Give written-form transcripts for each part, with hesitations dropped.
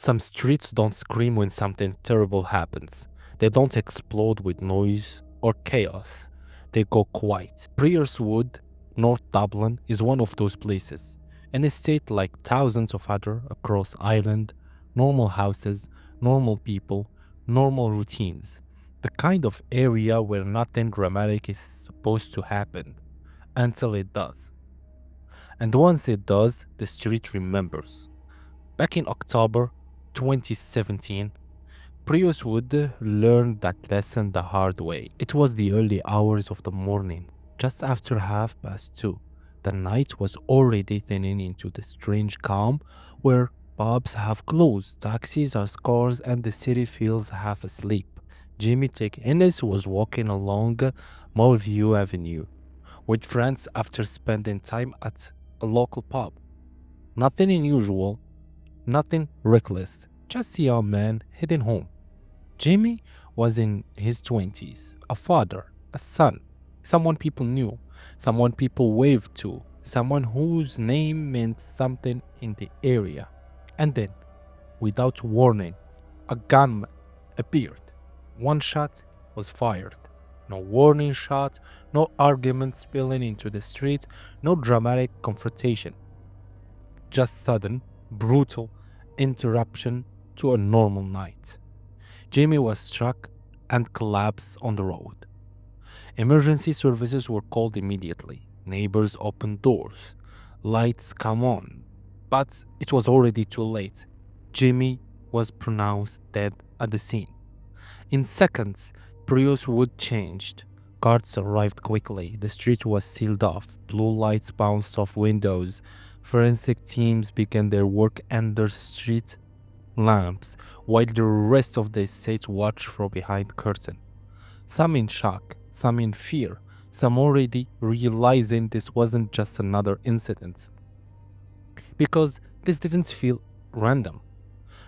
Some streets don't scream when something terrible happens. They don't explode with noise or chaos. They go quiet. Priorswood, North Dublin, is one of those places. An estate like thousands of other across Ireland, normal houses, normal people, normal routines. The kind of area where nothing dramatic is supposed to happen until it does. And once it does, the street remembers. Back in October 2017, Priorswood learned that lesson the hard way. It was the early hours of the morning, just after 2:30. The night was already thinning into the strange calm where pubs have closed, taxis are scarce, and the city feels half asleep. Jamie Tighe Ennis was walking along Moorview Avenue with friends after spending time at a local pub. Nothing unusual, nothing reckless, just a young man heading home. Jamie was in his 20s, a father, a son, someone people knew, someone people waved to, someone whose name meant something in the area. And then, without warning, a gunman appeared. One shot was fired. No warning shot, no argument spilling into the street, no dramatic confrontation. Just sudden, brutal interruption to a normal night. Jamie was struck and collapsed on the road. Emergency services were called immediately. Neighbors opened doors. Lights come on. But it was already too late. Jamie was pronounced dead at the scene. In seconds, Priorswood changed. Guards arrived quickly. The street was sealed off. Blue lights bounced off windows. Forensic teams began their work under street lamps, while the rest of the estate watched from behind curtain. Some in shock, some in fear, some already realizing this wasn't just another incident. Because this didn't feel random.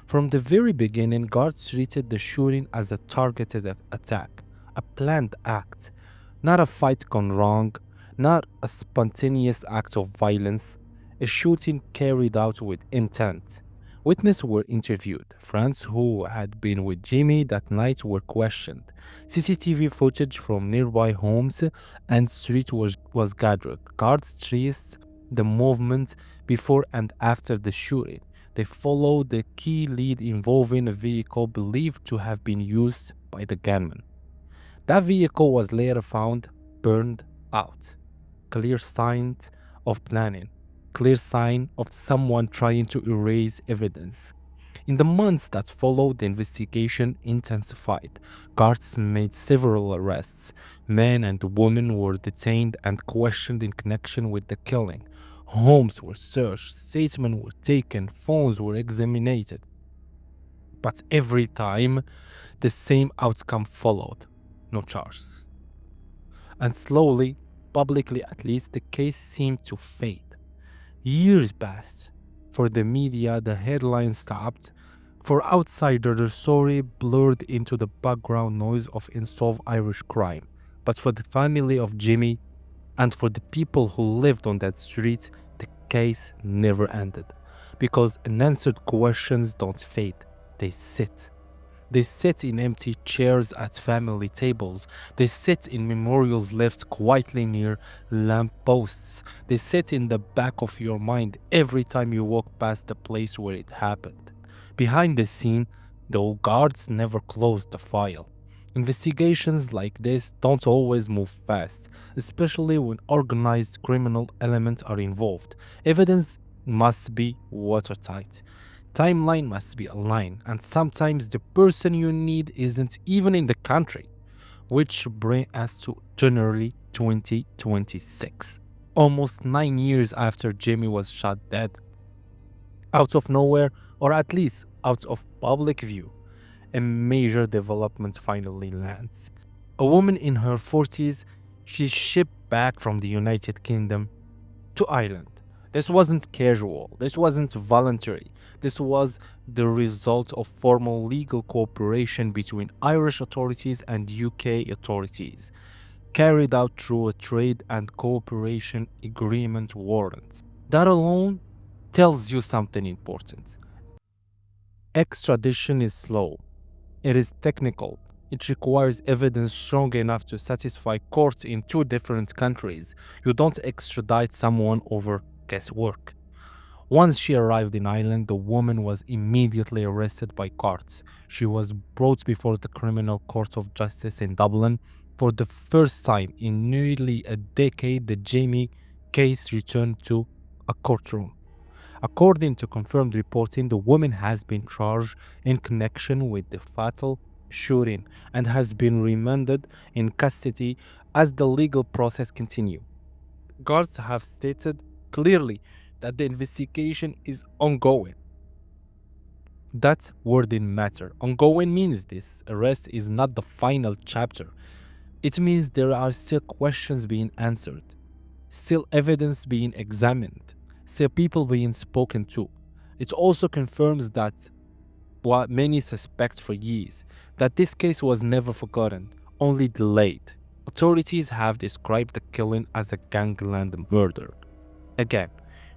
From the very beginning, guards treated the shooting as a targeted attack, a planned act, not a fight gone wrong, not a spontaneous act of violence, a shooting carried out with intent. Witnesses were interviewed. Friends who had been with Jamie that night were questioned. CCTV footage from nearby homes and street was gathered. Guards traced the movement before and after the shooting. They followed the key lead involving a vehicle believed to have been used by the gunman. That vehicle was later found burned out. Clear sign of planning. Clear sign of someone trying to erase evidence. In the months that followed, the investigation intensified. Guards made several arrests. Men and women were detained and questioned in connection with the killing. Homes were searched, statements were taken, phones were examined. But every time, the same outcome followed. No charges. And slowly, publicly at least, the case seemed to fade. Years passed. For the media, the headlines stopped. For outsiders, the story blurred into the background noise of unsolved Irish crime. But for the family of Jimmy and for the people who lived on that street, the case never ended. Because unanswered questions don't fade, they sit. They sit in empty chairs at family tables. They sit in memorials left quietly near lampposts. They sit in the back of your mind every time you walk past the place where it happened. Behind the scene, though, guards never closed the file. Investigations like this don't always move fast, especially when organized criminal elements are involved. Evidence must be watertight. Timeline must be aligned, and sometimes the person you need isn't even in the country. Which brings us to January 2026. Almost 9 years after Jamie was shot dead. Out of nowhere, or at least out of public view, a major development finally lands. A woman in her 40s, she's shipped back from the United Kingdom to Ireland. This wasn't casual, this wasn't voluntary, this was the result of formal legal cooperation between Irish authorities and UK authorities, carried out through a trade and cooperation agreement warrant. That alone tells you something important. Extradition is slow. It is technical. It requires evidence strong enough to satisfy courts in two different countries. You don't extradite someone over guesswork. Once she arrived in Ireland, the woman was immediately arrested by courts. She was brought before the Criminal Court of Justice in Dublin. For the first time in nearly a decade, the Jamie case returned to a courtroom. According to confirmed reporting, the woman has been charged in connection with the fatal shooting and has been remanded in custody as the legal process continues. Guards have stated clearly that the investigation is ongoing. That word didn't matter. Ongoing means this arrest is not the final chapter. It means there are still questions being answered, still evidence being examined, still people being spoken to. It also confirms that what many suspect for years, that this case was never forgotten, only delayed. Authorities have described the killing as a gangland murder. Again,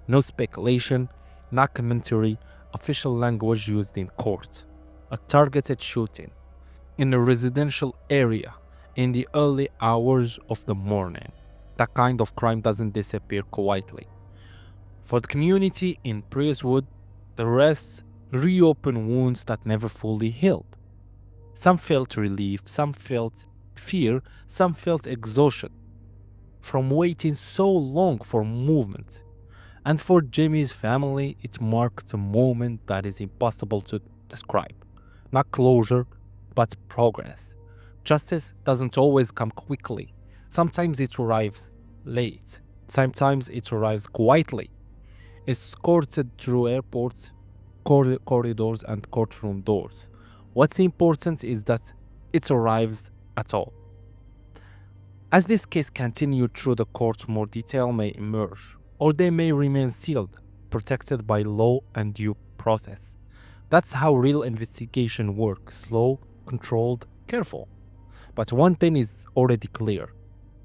no speculation, not commentary, official language used in court. A targeted shooting in a residential area in the early hours of the morning. That kind of crime doesn't disappear quietly. For the community in Priorswood, the arrests reopen wounds that never fully healed. Some felt relief, some felt fear, some felt exhaustion from waiting so long for movement. And for Jamie's family, it marked a moment that is impossible to describe. Not closure, but progress. Justice doesn't always come quickly. Sometimes it arrives late. Sometimes it arrives quietly, escorted through airports, corridors, and courtroom doors. What's important is that it arrives at all. As this case continues through the court, more detail may emerge, or they may remain sealed, protected by law and due process. That's how real investigation works: slow, controlled, careful. But one thing is already clear.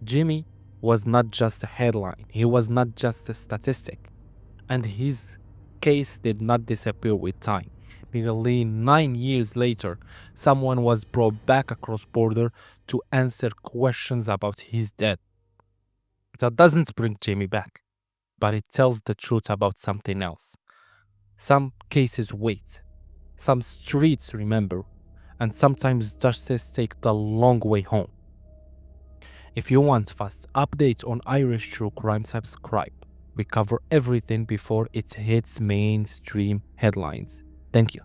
Jimmy was not just a headline, he was not just a statistic. And his case did not disappear with time. Nearly 9 years later, someone was brought back across border to answer questions about his death. That doesn't bring Jamie back, but it tells the truth about something else. Some cases wait, some streets remember, and sometimes justice takes the long way home. If you want fast updates on Irish true crime, subscribe. We cover everything before it hits mainstream headlines. Thank you.